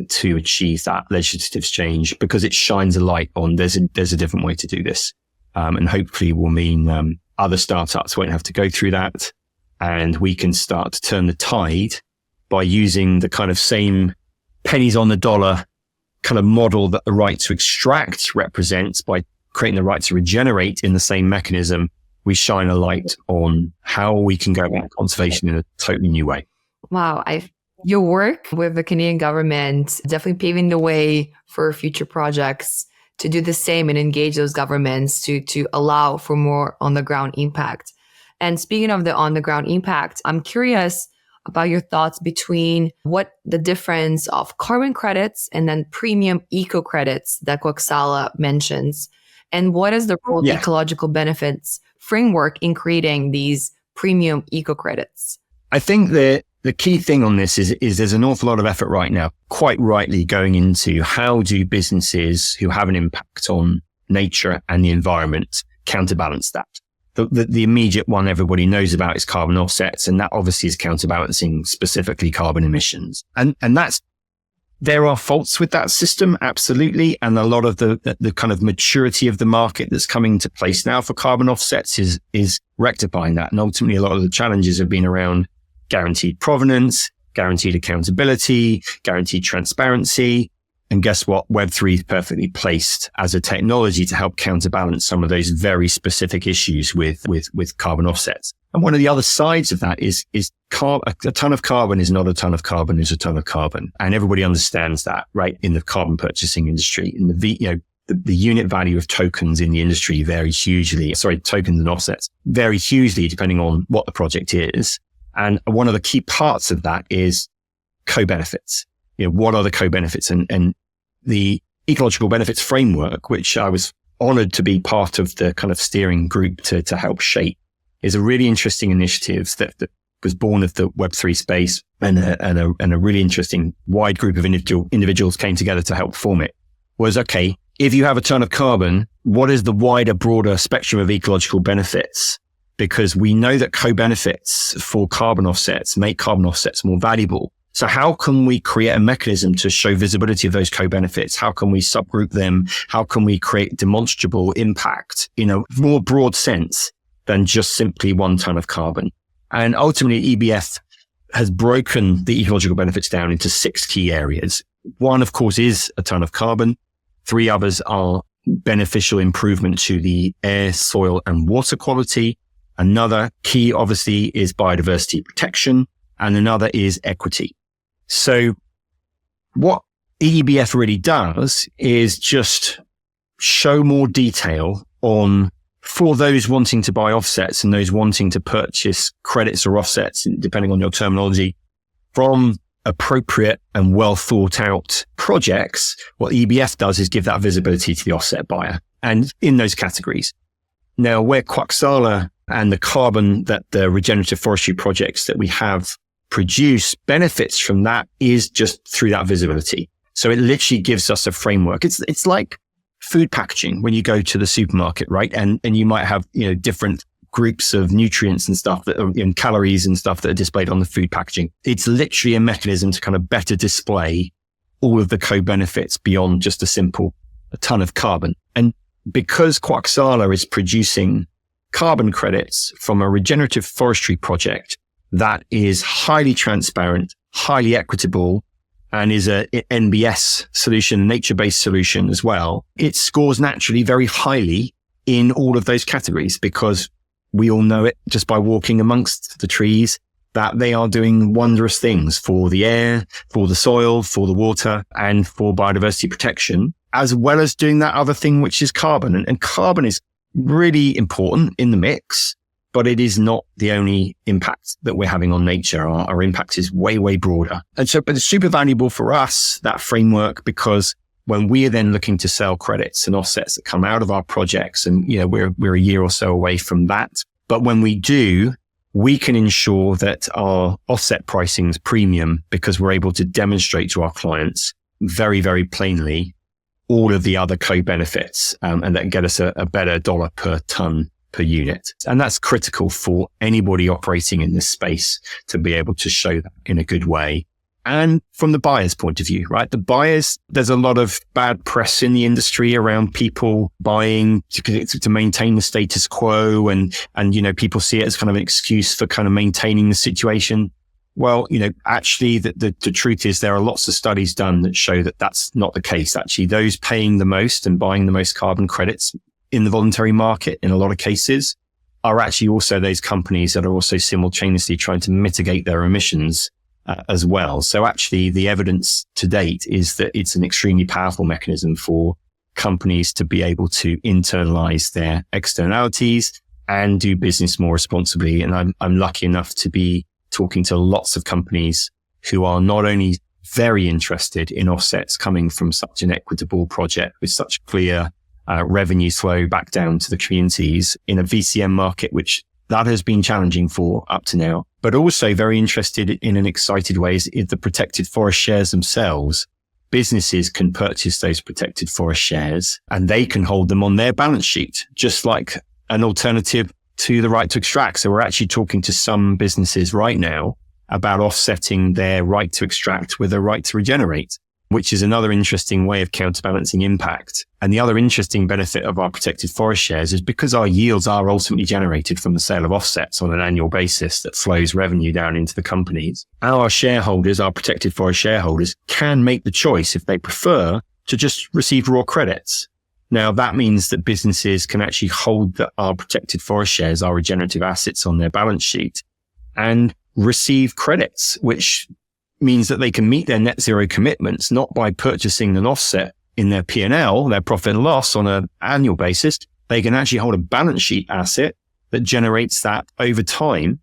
[SPEAKER 1] to achieve that legislative change, because it shines a light on there's a different way to do this. And hopefully will mean other startups won't have to go through that, and we can start to turn the tide by using the kind of same pennies on the dollar kind of model that the right to extract represents by creating the right to regenerate in the same mechanism. We shine a light on how we can go about conservation in a totally new way.
[SPEAKER 2] Wow. Your work with the Canadian government definitely paving the way for future projects to do the same and engage those governments to allow for more on the ground impact. And speaking of the on the ground impact, I'm curious about your thoughts between what the difference of carbon credits and then premium eco credits that Kwaxala mentions, and what is the role of ecological benefits framework in creating these premium eco credits?
[SPEAKER 1] I think that the key thing on this is there's an awful lot of effort right now, quite rightly, going into how do businesses who have an impact on nature and the environment counterbalance that. The immediate one everybody knows about is carbon offsets, and that obviously is counterbalancing specifically carbon emissions. And that's, there are faults with that system, absolutely. And a lot of the kind of maturity of the market that's coming to place now for carbon offsets is rectifying that. And ultimately, a lot of the challenges have been around guaranteed provenance, guaranteed accountability, guaranteed transparency. And guess what? Web3 is perfectly placed as a technology to help counterbalance some of those very specific issues with carbon offsets. And one of the other sides of that is a ton of carbon is not a ton of carbon is a ton of carbon. And everybody understands that, right? In the carbon purchasing industry, in the unit value of tokens in the industry varies hugely. Tokens and offsets vary hugely depending on what the project is. And one of the key parts of that is co-benefits. What are the co-benefits? And the ecological benefits framework, which I was honored to be part of the kind of steering group to help shape, is a really interesting initiative that was born of the Web3 space, and a really interesting wide group of individuals came together to help form it. Was, okay, if you have a ton of carbon, what is the wider, broader spectrum of ecological benefits? Because we know that co-benefits for carbon offsets make carbon offsets more valuable. So how can we create a mechanism to show visibility of those co-benefits? How can we subgroup them? How can we create demonstrable impact in a more broad sense than just simply 1 ton of carbon? And ultimately, EBF has broken the ecological benefits down into 6 key areas. One, of course, is a ton of carbon. 3 others are beneficial improvement to the air, soil, and water quality. Another key, obviously, is biodiversity protection, and another is equity. So what EBF really does is just show more detail on, for those wanting to buy offsets and those wanting to purchase credits or offsets, depending on your terminology, from appropriate and well thought out projects. What EBF does is give that visibility to the offset buyer, and in those categories. Now, where Kwaxala and the carbon that the regenerative forestry projects that we have produce benefits from that is just through that visibility. So it literally gives us a framework. It's like food packaging when you go to the supermarket, right? And you might have, different groups of nutrients and stuff that are calories and stuff that are displayed on the food packaging. It's literally a mechanism to kind of better display all of the co-benefits beyond just a ton of carbon. And because Kwaxala is producing carbon credits from a regenerative forestry project that is highly transparent, highly equitable, and is a NBS solution, nature-based solution as well, it scores naturally very highly in all of those categories, because we all know it just by walking amongst the trees that they are doing wondrous things for the air, for the soil, for the water, and for biodiversity protection, as well as doing that other thing, which is carbon. And carbon is really important in the mix, but it is not the only impact that we're having on nature. Our impact is way, way broader. And so, but it's super valuable for us, that framework, because when we are then looking to sell credits and offsets that come out of our projects, and we're a year or so away from that. But when we do, we can ensure that our offset pricing is premium because we're able to demonstrate to our clients very, very plainly all of the other co-benefits, and that get us a better dollar per ton per unit. And that's critical for anybody operating in this space to be able to show that in a good way. And from the buyer's point of view, right? The buyers, there's a lot of bad press in the industry around people buying to maintain the status quo. And, people see it as kind of an excuse for kind of maintaining the situation. Well, actually the truth is there are lots of studies done that show that that's not the case. Actually, those paying the most and buying the most carbon credits in the voluntary market in a lot of cases are actually also those companies that are also simultaneously trying to mitigate their emissions as well. So actually the evidence to date is that it's an extremely powerful mechanism for companies to be able to internalize their externalities and do business more responsibly. And I'm lucky enough to be talking to lots of companies who are not only very interested in offsets coming from such an equitable project with such clear revenue flow back down to the communities in a VCM market, which that has been challenging for up to now, but also very interested in an excited way is the protected forest shares themselves. Businesses can purchase those protected forest shares and they can hold them on their balance sheet, just like an alternative to the right to extract. So we're actually talking to some businesses right now about offsetting their right to extract with a right to regenerate, which is another interesting way of counterbalancing impact. And the other interesting benefit of our protected forest shares is because our yields are ultimately generated from the sale of offsets on an annual basis that flows revenue down into the companies. Our shareholders, our protected forest shareholders, can make the choice if they prefer to just receive raw credits. Now, that means that businesses can actually hold our protected forest shares, our regenerative assets on their balance sheet and receive credits, which means that they can meet their net zero commitments, not by purchasing an offset in their P&L, their profit and loss on an annual basis. They can actually hold a balance sheet asset that generates that over time.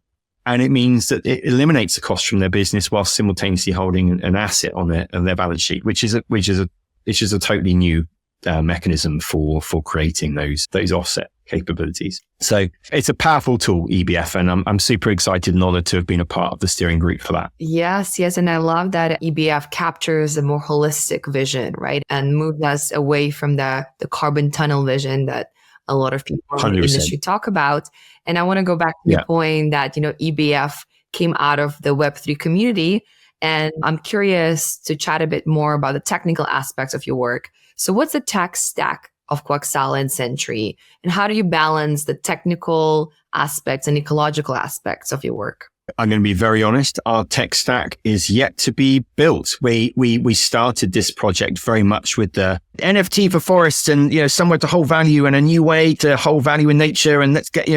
[SPEAKER 1] And it means that it eliminates the cost from their business while simultaneously holding an asset on their balance sheet, which is a totally new mechanism for creating those offset capabilities. So it's a powerful tool, EBF, and I'm super excited and honored to have been a part of the steering group for that.
[SPEAKER 2] Yes. And I love that EBF captures a more holistic vision, right? And moves us away from the carbon tunnel vision that a lot of people
[SPEAKER 1] 100%.
[SPEAKER 2] in the industry talk about. And I want to go back to the point that, EBF came out of the Web3 community. And I'm curious to chat a bit more about the technical aspects of your work. So what's the tech stack of Kwaxala and Sentry? And how do you balance the technical aspects and ecological aspects of your work?
[SPEAKER 1] I'm going to be very honest. Our tech stack is yet to be built. We started this project very much with the NFT for forests and, somewhere to hold value and a new way to hold value in nature. And let's get,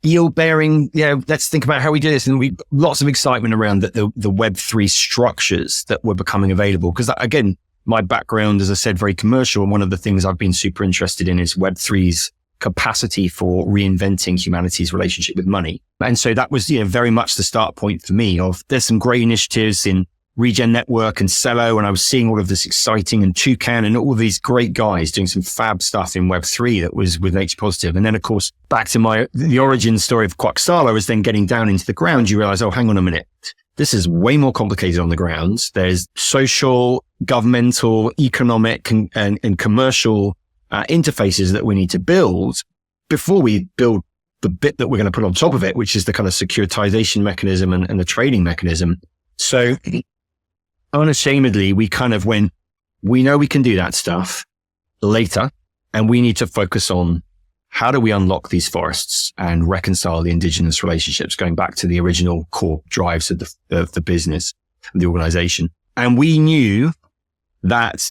[SPEAKER 1] yield bearing, let's think about how we do this. And lots of excitement around the Web3 structures that were becoming available. Because again, my background, as I said, very commercial. And one of the things I've been super interested in is Web3's capacity for reinventing humanity's relationship with money. And so that was, very much the start point for me of there's some great initiatives in Regen Network and Cello. And I was seeing all of this exciting and Toucan and all of these great guys doing some fab stuff in Web3 that was with nature positive. And then of course, back to the origin story of Kwaxala is then getting down into the ground. You realize, oh, hang on a minute. This is way more complicated on the ground. There's social, governmental, economic and commercial interfaces that we need to build before we build the bit that we're going to put on top of it, which is the kind of securitization mechanism and the trading mechanism. So unashamedly, we kind of went, we know we can do that stuff later, and we need to focus on how do we unlock these forests and reconcile the indigenous relationships, going back to the original core drives of the business, the organization. And we knew that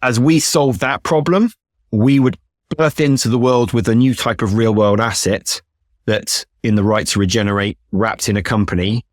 [SPEAKER 1] as we solved that problem, we would birth into the world with a new type of real world asset that in the right to regenerate wrapped in a company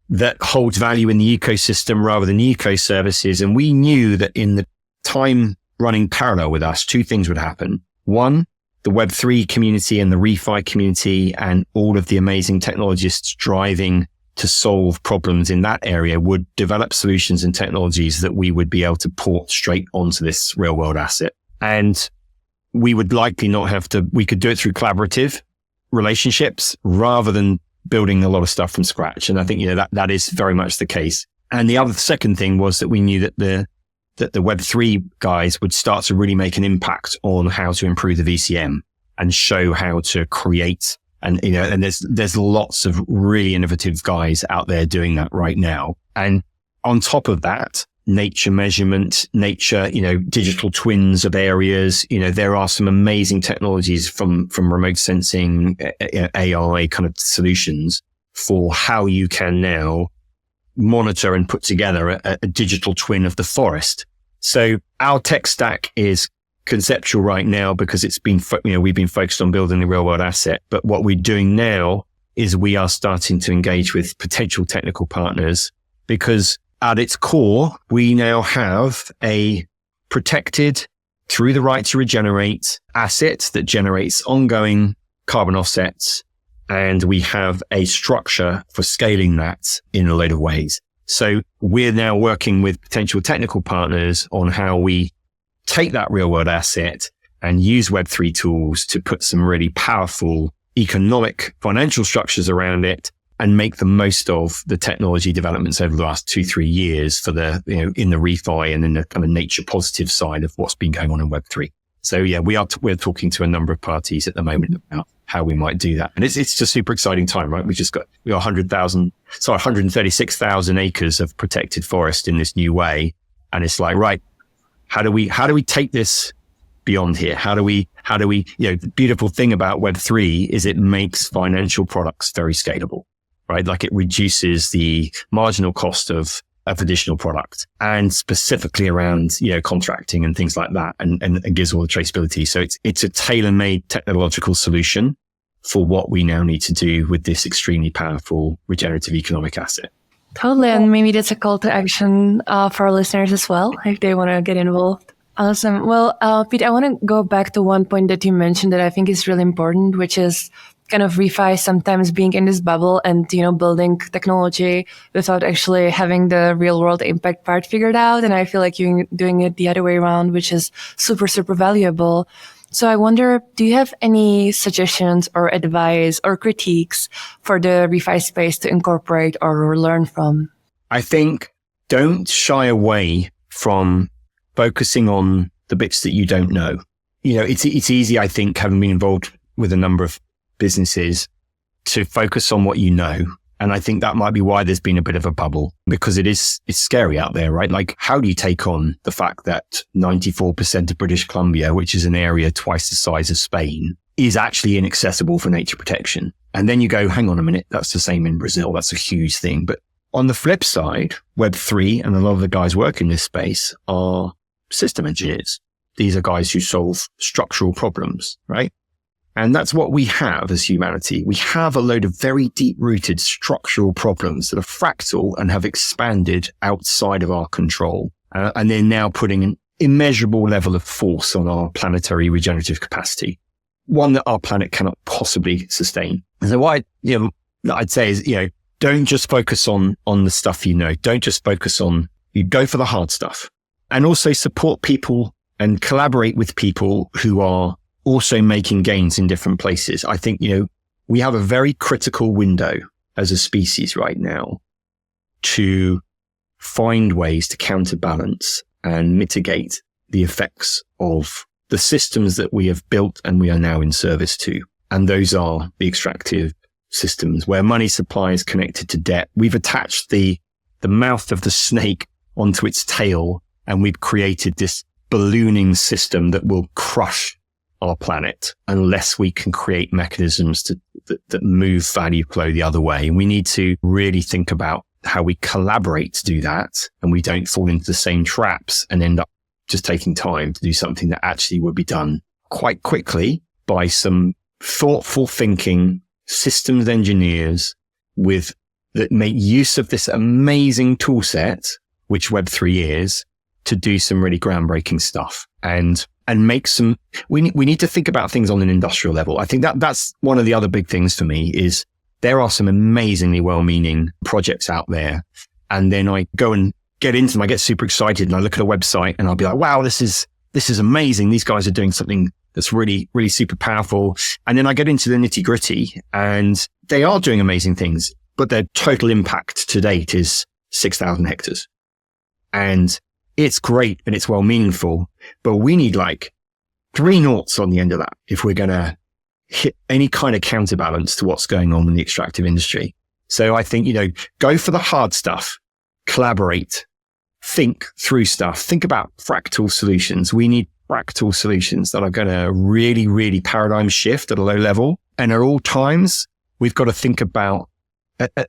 [SPEAKER 1] that holds value in the ecosystem rather than eco services. And we knew that in the time running parallel with us, two things would happen. One, the Web3 community and the ReFi community and all of the amazing technologists driving to solve problems in that area would develop solutions and technologies that we would be able to port straight onto this real world asset. And we would likely not have to, we could do it through collaborative relationships rather than building a lot of stuff from scratch. And I think, that is very much the case. And the second thing was that we knew that the Web3 guys would start to really make an impact on how to improve the VCM and show how to create. And, and there's lots of really innovative guys out there doing that right now. And on top of that, nature measurement, digital twins of areas, there are some amazing technologies from remote sensing, AI kind of solutions for how you can now monitor and put together a digital twin of the forest. So our tech stack is conceptual right now because it's been, we've been focused on building the real world asset. But what we're doing now is we are starting to engage with potential technical partners because at its core, we now have a protected through the right to regenerate asset that generates ongoing carbon offsets. And we have a structure for scaling that in a load of ways. So we're now working with potential technical partners on how we take that real world asset and use Web3 tools to put some really powerful economic financial structures around it and make the most of the technology developments over the last 2-3 years for the, in the ReFi and in the kind of nature positive side of what's been going on in Web3. So yeah, we're talking to a number of parties at the moment about how we might do that. And it's just a super exciting time, right? We got 136,000 acres of protected forest in this new way. And it's like, right, how do we take this beyond here? How do we, the beautiful thing about Web3 is it makes financial products very scalable, right? Like it reduces the marginal cost of additional product and specifically around, contracting and things like that and gives all the traceability. So it's a tailor-made technological solution for what we now need to do with this extremely powerful regenerative economic asset.
[SPEAKER 3] Totally. And maybe that's a call to action for our listeners as well, if they want to get involved. Awesome. Well, Pete, I want to go back to one point that you mentioned that I think is really important, which is kind of ReFi sometimes being in this bubble and, building technology without actually having the real world impact part figured out. And I feel like you're doing it the other way around, which is super, super valuable. So I wonder, do you have any suggestions or advice or critiques for the ReFi space to incorporate or learn from?
[SPEAKER 1] I think don't shy away from focusing on the bits that you don't know. It's easy, I think, having been involved with a number of businesses to focus on what you know. And I think that might be why there's been a bit of a bubble because it's scary out there, right? Like how do you take on the fact that 94% of British Columbia, which is an area twice the size of Spain, is actually inaccessible for nature protection? And then you go, hang on a minute, that's the same in Brazil. That's a huge thing. But on the flip side, Web3 and a lot of the guys working in this space are system engineers. These are guys who solve structural problems, right? And that's what we have as humanity. We have a load of very deep-rooted structural problems that are fractal and have expanded outside of our control. And they're now putting an immeasurable level of force on our planetary regenerative capacity, one that our planet cannot possibly sustain. And so what I'd say is, don't just focus on the stuff you know. Don't just focus on, you go for the hard stuff. And also support people and collaborate with people who are also making gains in different places. I think, we have a very critical window as a species right now to find ways to counterbalance and mitigate the effects of the systems that we have built and we are now in service to. And those are the extractive systems where money supply is connected to debt. We've attached the mouth of the snake onto its tail and we've created this ballooning system that will crush our planet unless we can create mechanisms that move value flow the other way. And we need to really think about how we collaborate to do that and we don't fall into the same traps and end up just taking time to do something that actually would be done quite quickly by some thoughtful thinking systems engineers that make use of this amazing tool set, which Web3 is, to do some really groundbreaking stuff and make some, we need to think about things on an industrial level. I think that's one of the other big things for me is there are some amazingly well-meaning projects out there. And then I go and get into them. I get super excited and I look at a website and I'll be like, wow, this is amazing. These guys are doing something that's really, really super powerful. And then I get into the nitty-gritty and they are doing amazing things, but their total impact to date is 6,000 hectares. And it's great and it's well meaningful, but we need like 3 noughts on the end of that if we're going to hit any kind of counterbalance to what's going on in the extractive industry. So I think, go for the hard stuff, collaborate, think through stuff, think about fractal solutions. We need fractal solutions that are going to really, really paradigm shift at a low level. And at all times, we've got to think about,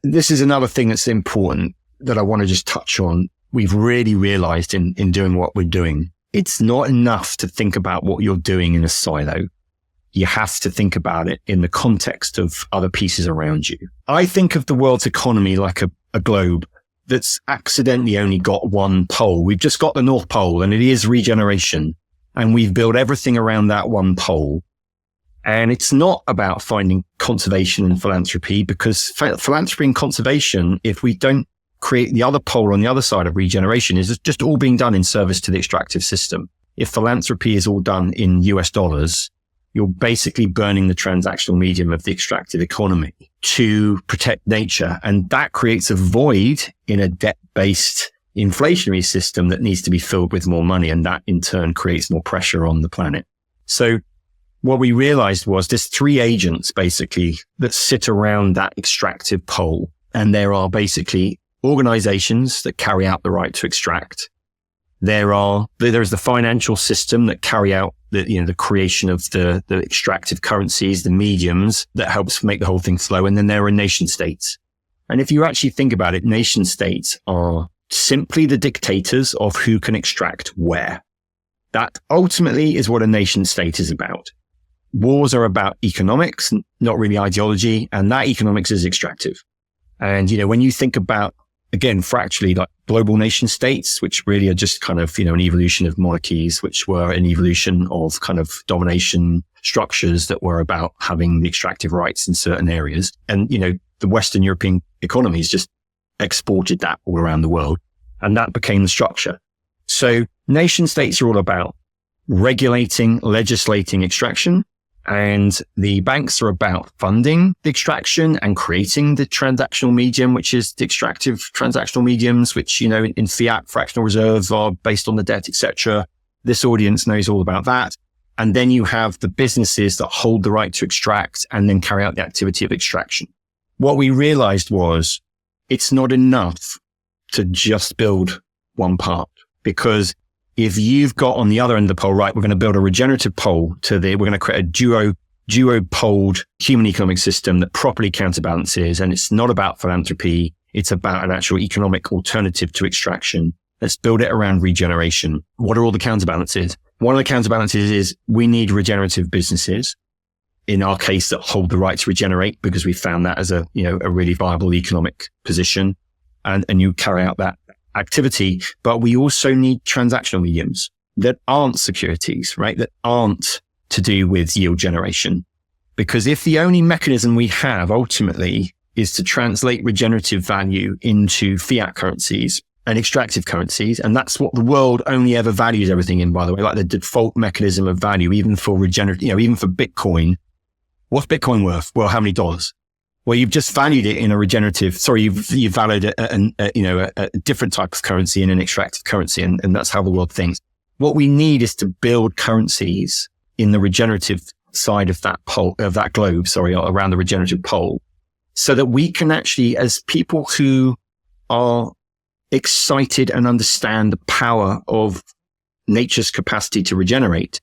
[SPEAKER 1] this is another thing that's important that I want to just touch on. We've really realized in doing what we're doing, it's not enough to think about what you're doing in a silo. You have to think about it in the context of other pieces around you. I think of the world's economy like a globe that's accidentally only got one pole. We've just got the North Pole and it is regeneration. And we've built everything around that one pole. And it's not about finding conservation and philanthropy, because philanthropy and conservation, if we don't create the other pole on the other side of regeneration, is just all being done in service to the extractive system. If philanthropy is all done in US dollars, you're basically burning the transactional medium of the extractive economy to protect nature. And that creates a void in a debt-based inflationary system that needs to be filled with more money. And that in turn creates more pressure on the planet. So what we realized was there's 3 agents basically that sit around that extractive pole. And there are basically organizations that carry out the right to extract. There is the financial system that carry out the creation of the extractive currencies, the mediums that helps make the whole thing flow. And then there are nation states. And if you actually think about it, nation states are simply the dictators of who can extract where. That ultimately is what a nation state is about. Wars are about economics, not really ideology. And that economics is extractive. And, when you think about, again, fractally, like global nation states, which really are just kind of, an evolution of monarchies, which were an evolution of kind of domination structures that were about having the extractive rights in certain areas. And, the Western European economies just exported that all around the world. And that became the structure. So nation states are all about regulating, legislating extraction. And the banks are about funding the extraction and creating the transactional medium, which is the extractive transactional mediums, which, in fiat fractional reserves are based on the debt, etc. This audience knows all about that. And then you have the businesses that hold the right to extract and then carry out the activity of extraction. What we realized was it's not enough to just build one part, because if you've got on the other end of the pole, right, we're going to build a regenerative pole we're going to create a duo-poled human economic system that properly counterbalances. And it's not about philanthropy. It's about an actual economic alternative to extraction. Let's build it around regeneration. What are all the counterbalances? One of the counterbalances is we need regenerative businesses, in our case, that hold the right to regenerate, because we found that as a really viable economic position. And you carry out that activity, but we also need transactional mediums that aren't securities, right? That aren't to do with yield generation. Because if the only mechanism we have ultimately is to translate regenerative value into fiat currencies and extractive currencies, and that's what the world only ever values everything in, by the way, like the default mechanism of value, even for regenerative, even for Bitcoin. What's Bitcoin worth? Well, how many dollars? Well, you've just valued it in a regenerative, you've valued a different type of currency in an extractive currency. And that's how the world thinks. What we need is to build currencies in the regenerative side of that globe, around the regenerative pole, so that we can actually, as people who are excited and understand the power of nature's capacity to regenerate,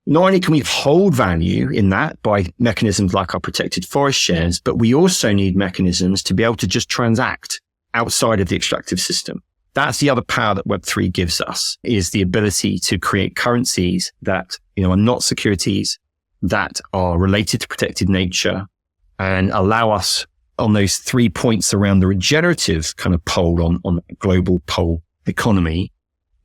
[SPEAKER 1] not only can we hold value in that by mechanisms like our protected forest shares, but we also need mechanisms to be able to just transact outside of the extractive system. That's the other power that Web3 gives us, is the ability to create currencies that, are not securities, that are related to protected nature, and allow us on those 3 points around the regenerative kind of pole on the global pole economy,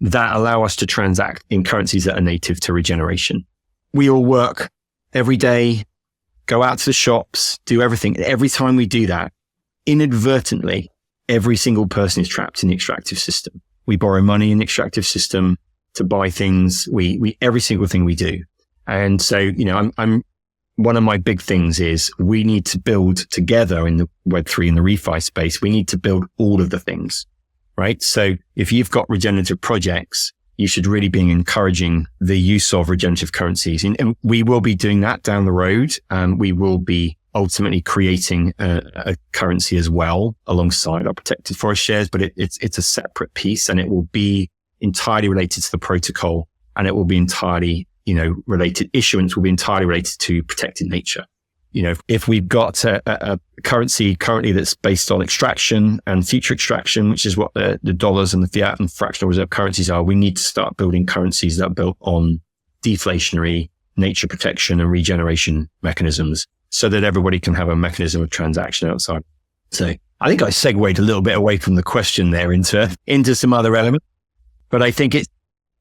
[SPEAKER 1] that allow us to transact in currencies that are native to regeneration. We all work every day go out to the shops, do everything. Every time we do that, inadvertently, every single person is trapped in the extractive system. We borrow money in the extractive system to buy things. We every single thing we do. And so, you know, I'm one of my big things is we need to build together in the Web3 and the ReFi space. We need to build all of the things, right? So if you've got regenerative projects, you should really be encouraging the use of regenerative currencies. And we will be doing that down the road. We will be ultimately creating a currency as well alongside our protected forest shares, but it's a separate piece, and it will be entirely related to the protocol, and it will be entirely, you know, issuance will be entirely related to protected nature. You know, if we've got a currency currently that's based on extraction and future extraction, which is what the dollars and the fiat and fractional reserve currencies are, we need to start building currencies that are built on deflationary nature protection and regeneration mechanisms so that everybody can have a mechanism of transaction outside. So I think I segued a little bit away from the question there into some other element, but I think it's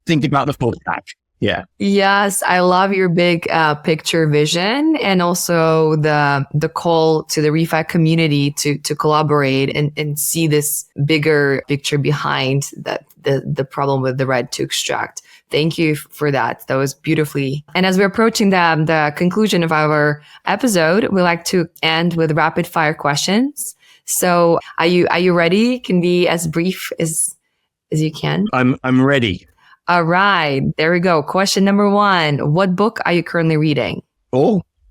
[SPEAKER 1] thinking about the full stack. Yeah.
[SPEAKER 2] Yes, I love your big picture vision, and also the call to the ReFi community to collaborate and see this bigger picture behind that the problem with the red to extract. Thank you for that. That was beautifully. And as we're approaching the conclusion of our episode, we like to end with rapid fire questions. So are you ready? Can be as brief as you can.
[SPEAKER 1] I'm ready.
[SPEAKER 2] All right, there we go. Question number 1. What book are you currently reading?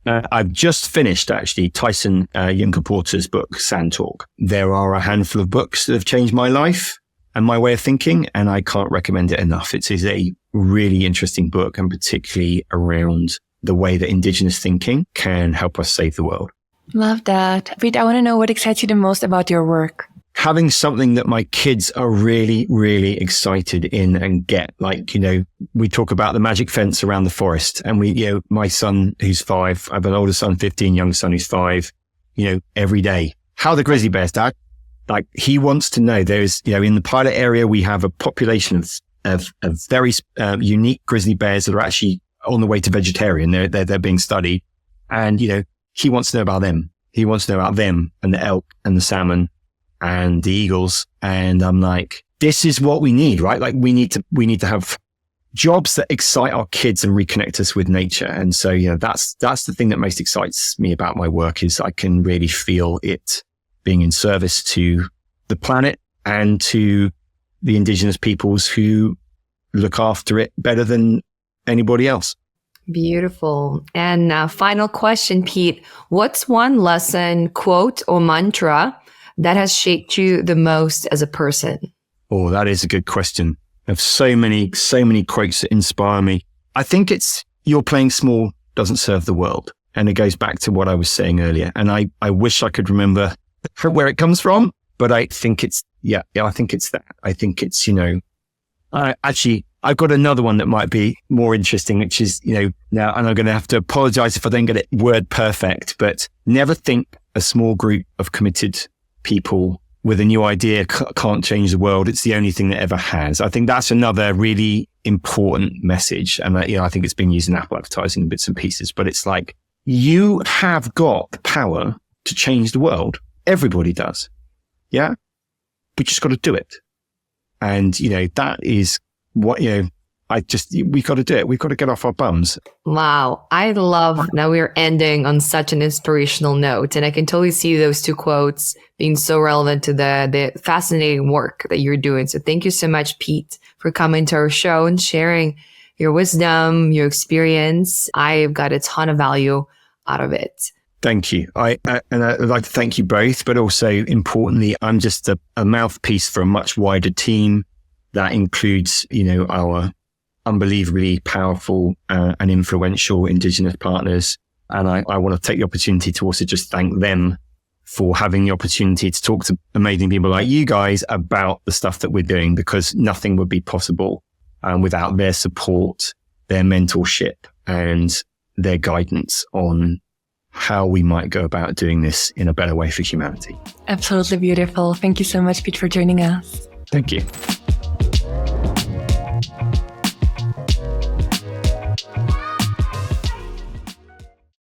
[SPEAKER 1] I've just finished actually Tyson Yunkaporta's book, Sand Talk. There are a handful of books that have changed my life and my way of thinking, and I can't recommend it enough. It is a really interesting book, and particularly around the way that indigenous thinking can help us save the world.
[SPEAKER 3] Love that. Pete, I want to know what excites you the most about your work.
[SPEAKER 1] Having something that my kids are really, really excited in and get. Like, you know, we talk about the magic fence around the forest, and my son who's 5, I have an older son, 15, younger son who's 5, every day. How are the grizzly bears, Dad? Like, he wants to know there's, in the pilot area, we have a population of very unique grizzly bears that are actually on the way to vegetarian. They're being studied. And, he wants to know about them. He wants to know about them and the elk and the salmon and the eagles. And I'm like, this is what we need, right? Like, we need to have jobs that excite our kids and reconnect us with nature. And so, that's the thing that most excites me about my work, is I can really feel it being in service to the planet and to the indigenous peoples who look after it better than anybody else.
[SPEAKER 2] Beautiful. And final question, Pete. What's one lesson, quote, or mantra that has shaped you the most as a person?
[SPEAKER 1] Oh, that is a good question. I have so many quotes that inspire me. I think it's, you're playing small doesn't serve the world. And it goes back to what I was saying earlier. And I wish I could remember where it comes from, but I think it's, I think it's that. I think it's, I've got another one that might be more interesting, which is, now, and I'm going to have to apologize if I don't get it word perfect, but never think a small group of committed people with a new idea can't change the world. It's the only thing that ever has. I think that's another really important message. And I think it's been used in Apple advertising in bits and pieces, but it's like, you have got the power to change the world. Everybody does. Yeah. We just got to do it. And, that is what, we've got to do it. We've got to get off our bums.
[SPEAKER 2] Wow. I love, now we're ending on such an inspirational note. And I can totally see those two quotes being so relevant to the fascinating work that you're doing. So thank you so much, Pete, for coming to our show and sharing your wisdom, your experience. I've got a ton of value out of it.
[SPEAKER 1] Thank you. I'd like to thank you both, but also importantly, I'm just a mouthpiece for a much wider team that includes, our unbelievably powerful and influential Indigenous partners. And I want to take the opportunity to also just thank them for having the opportunity to talk to amazing people like you guys about the stuff that we're doing, because nothing would be possible without their support, their mentorship, and their guidance on how we might go about doing this in a better way for humanity.
[SPEAKER 3] Absolutely beautiful. Thank you so much, Pete, for joining us.
[SPEAKER 1] Thank you.